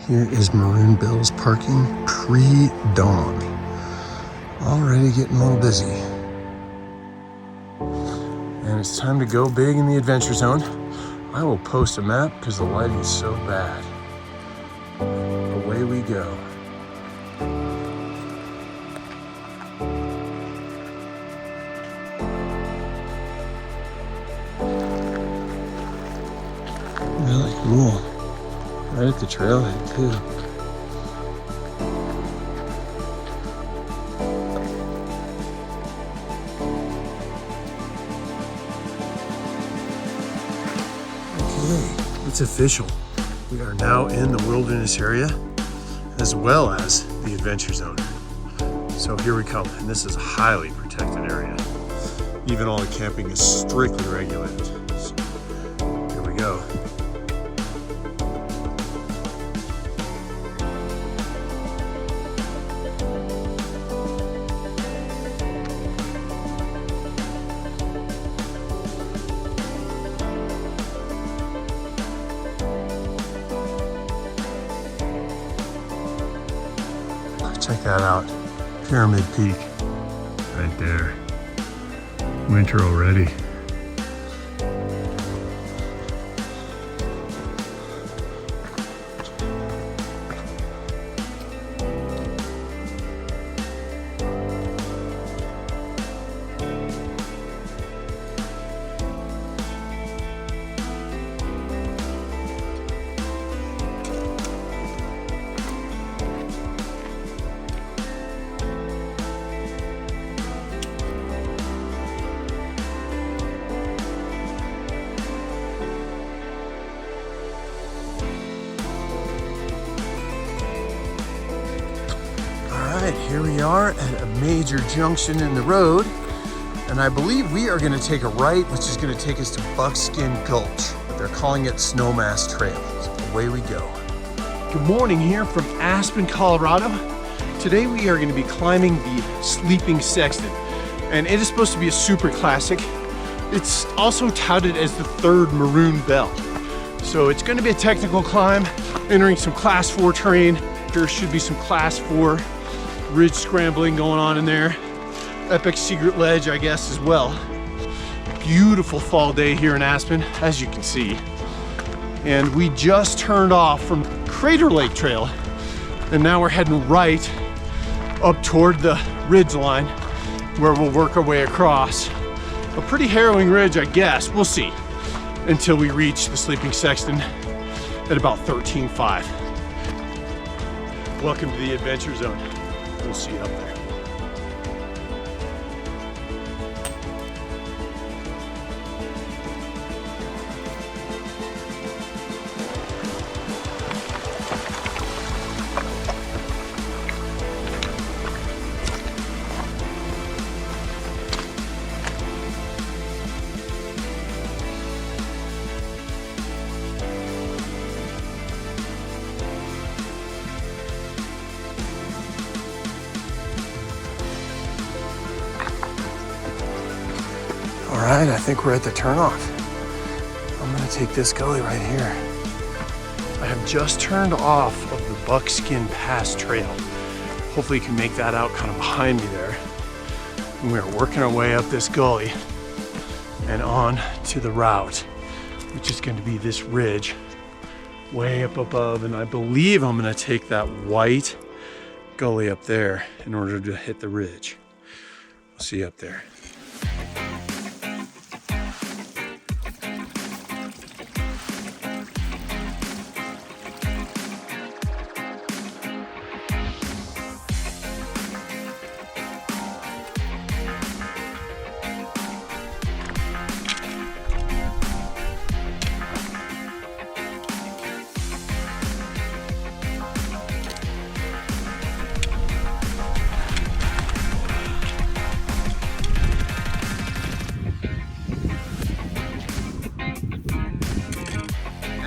Here is Maroon Bells parking pre-dawn. Already getting a little busy. And it's time to go big in the adventure zone. I will post a map because the lighting is so bad. Away we go. Really cool. Right at the trailhead too. Okay, it's official. We are now in the wilderness area as well as the adventure zone. So here we come, and this is a highly protected area. Even all the camping is strictly regulated. So here we go. Check that out, Pyramid Peak, right there. Winter already. Here we are at a major junction in the road, and I believe we are going to take a right, which is going to take us to Buckskin Gulch, but they're calling it Snowmass Trail. So away we go. Good morning here from Aspen, Colorado. Today we are going to be climbing the Sleeping Sexton, and it is supposed to be a super classic. It's also touted as the third Maroon Bell. So it's going to be a technical climb, entering some class 4 terrain. There should be some class 4 ridge scrambling going on in there. Epic secret ledge, I guess, as well. Beautiful fall day here in Aspen, as you can see. And we just turned off from Crater Lake Trail, and now we're heading right up toward the ridge line where we'll work our way across. A pretty harrowing ridge, I guess. We'll see until we reach the Sleeping Sexton at about 13.5. Welcome to the adventure zone. We'll see you up there. All right, I think we're at the turnoff. I'm gonna take this gully right here. I have just turned off of the Buckskin Pass trail. Hopefully you can make that out kind of behind me there. And we're working our way up this gully and on to the route, which is going to be this ridge way up above. And I believe I'm gonna take that white gully up there in order to hit the ridge. I'll see you up there.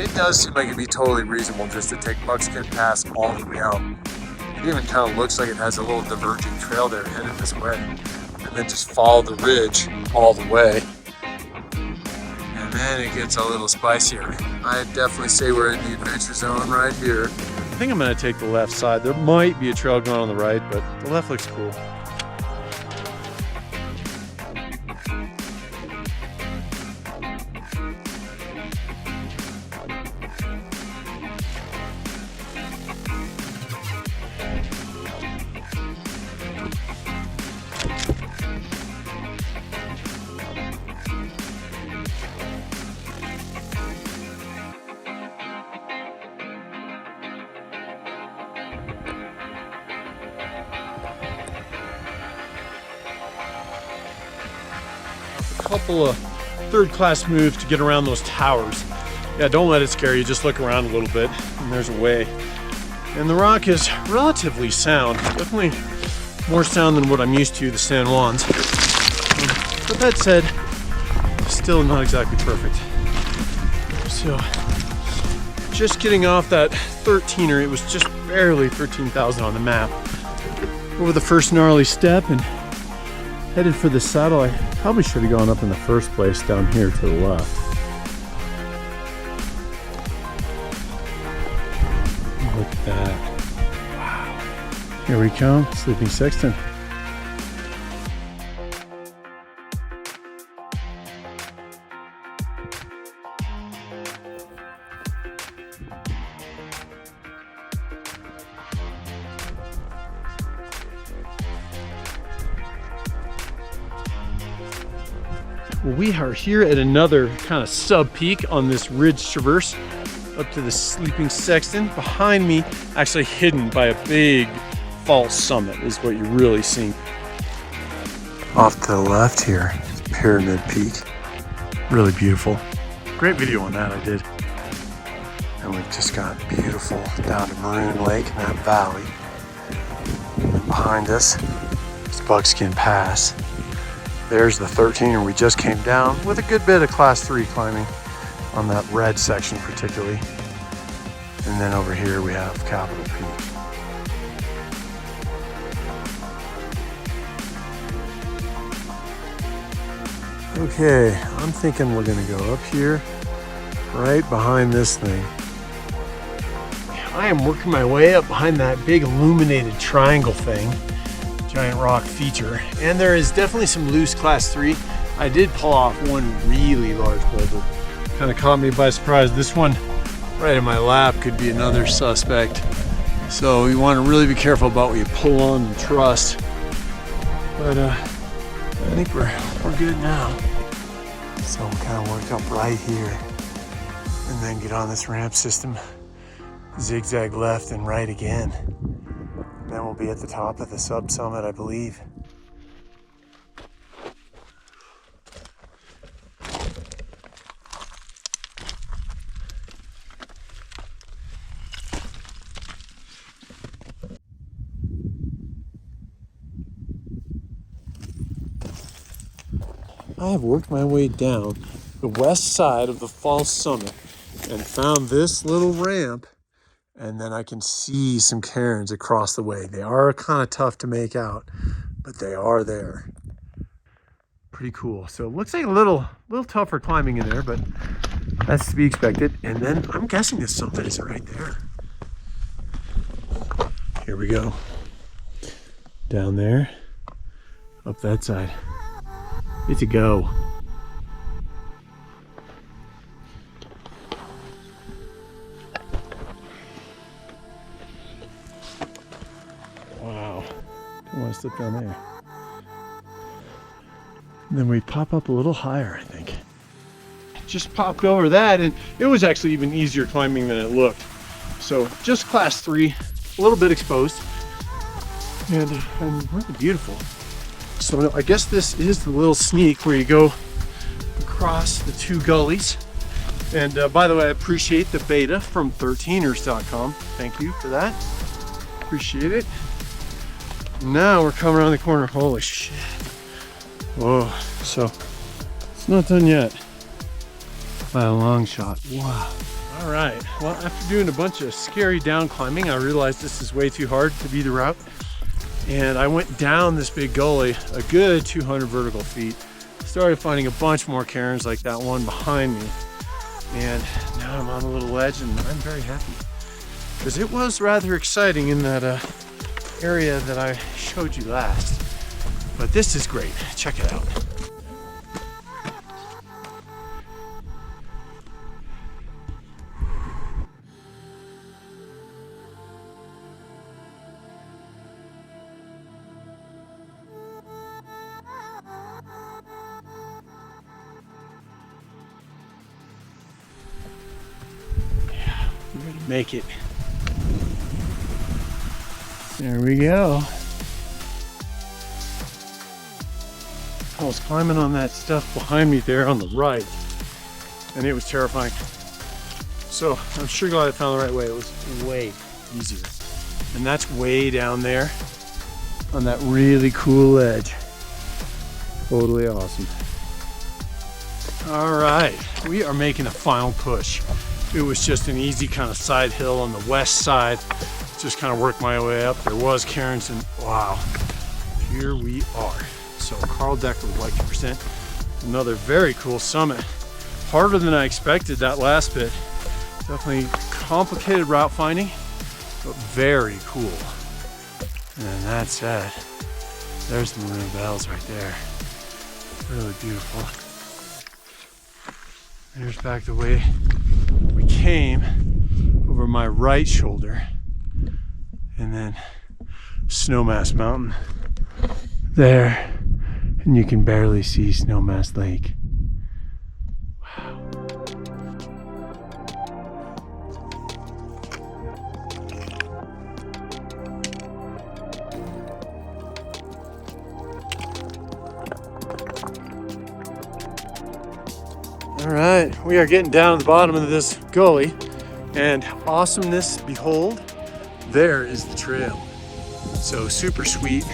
It does seem like it'd be totally reasonable just to take Buckskin Pass all the way out. It even kind of looks like it has a little diverging trail there headed this way. And then just follow the ridge all the way. And then it gets a little spicier. I'd definitely say we're in the adventure zone right here. think I'm gonna take the left side. There might be a trail going on the right, but the left looks cool. Couple of third-class moves to get around those towers. Yeah, don't let it scare you, just look around a little bit and there's a way. And the rock is relatively sound, definitely more sound than what I'm used to, the San Juans. But that said, still not exactly perfect. So, just getting off that 13er, it was just barely 13,000 on the map. Over the first gnarly step and headed for the saddle. I probably should have gone up in the first place down here to the left. Look at that. Wow. Here we come, Sleeping Sexton. We are here at another kind of sub peak on this ridge traverse up to the Sleeping Sexton. Behind me, actually hidden by a big false summit is what you're really seeing. Off to the left here, Pyramid Peak. Really beautiful. Great video on that I did. And we've just got beautiful down to Maroon Lake in that valley. And behind us is Buckskin Pass. There's the 13er we just came down with a good bit of class 3 climbing on that red section particularly. And then over here we have Capitol Peak. Okay, I'm thinking we're gonna go up here, right behind this thing. I am working my way up behind that big illuminated triangle thing. Giant rock feature, and there is definitely some loose class 3. I did pull off one really large boulder. Kind of caught me by surprise. This one right in my lap could be another suspect. So you want to really be careful about what you pull on and trust. But I think we're good now. So we kind of worked up right here and then get on this ramp system. Zigzag left and right again. Then we'll be at the top of the sub-summit, I believe. I have worked my way down the west side of the false summit and found this little ramp. And then I can see some cairns across the way. They are kind of tough to make out, but they are there. Pretty cool. So it looks like a little tougher climbing in there, but that's to be expected. And then I'm guessing the summit is right there. Here we go. Down there, up that side. It's a go. Wow, don't want to slip down there. And then we pop up a little higher, I think. Just popped over that, and it was actually even easier climbing than it looked. So just class 3, a little bit exposed, and really beautiful. So I guess this is the little sneak where you go across the 2 gullies. And by the way, I appreciate the beta from 13ers.com. Thank you for that. Appreciate it. Now we're coming around the corner. Holy shit. Whoa. So it's not done yet by a long shot. Wow. All right. Well, after doing a bunch of scary down climbing, I realized this is way too hard to be the route. And I went down this big gully, a good 200 vertical feet. Started finding a bunch more cairns like that one behind me. And now I'm on a little ledge and I'm very happy. because it was rather exciting in that area that I showed you last. But this is great. Check it out. I'm ready to make it. There we go. I was climbing on that stuff behind me there on the right, and it was terrifying. So I'm sure glad I found the right way. It was way easier. And that's way down there on that really cool ledge. Totally awesome. All right, we are making a final push. It was just an easy kind of side hill on the west side. Just kind of worked my way up. There was cairns, and wow, here we are. So Carl Decker would like to present another very cool summit. Harder than I expected that last bit. Definitely complicated route finding, but very cool. And that said, there's the Maroon Bells right there. Really beautiful. There's back the way we came over my right shoulder. And then Snowmass Mountain there. And you can barely see Snowmass Lake. Wow. All right, we are getting down to the bottom of this gully, and awesomeness, behold, there is the trail. So super sweet.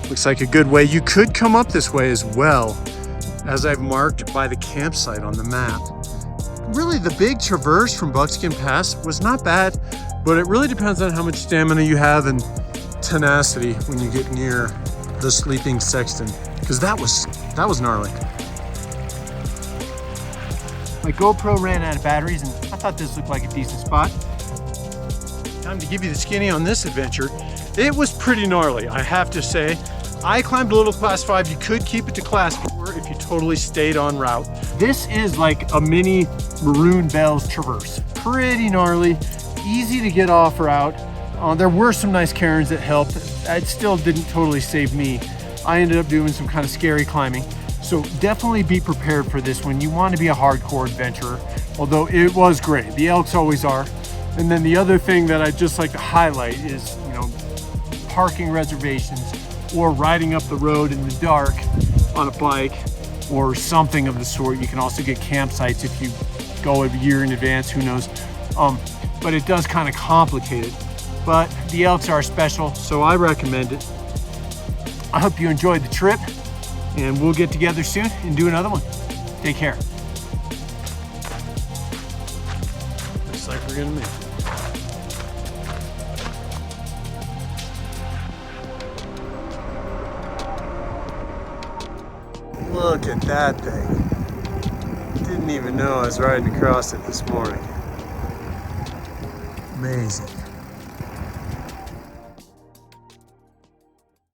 Looks like a good way. You could come up this way as well, as I've marked by the campsite on the map. Really, the big traverse from Buckskin Pass was not bad, but it really depends on how much stamina you have and tenacity when you get near the sleeping Sexton, because that was gnarly. My GoPro ran out of batteries, and I thought this looked like a decent spot. Time to give you the skinny on this adventure. It was pretty gnarly, I have to say. I climbed a little class 5. You could keep it to class 4 if you totally stayed on route. This is like a mini Maroon Bells Traverse. Pretty gnarly, easy to get off route. There were some nice cairns that helped. It still didn't totally save me. I ended up doing some kind of scary climbing. So definitely be prepared for this one. You want to be a hardcore adventurer, although it was great. The elks always are. And then the other thing that I'd just like to highlight is, parking reservations or riding up the road in the dark on a bike or something of the sort. You can also get campsites if you go a year in advance, who knows. But it does kind of complicate it. But the elks are special, so I recommend it. I hope you enjoyed the trip, and we'll get together soon and do another one. Take care. Looks like we're gonna make it. Look at that thing. Didn't even know I was riding across it this morning. Amazing.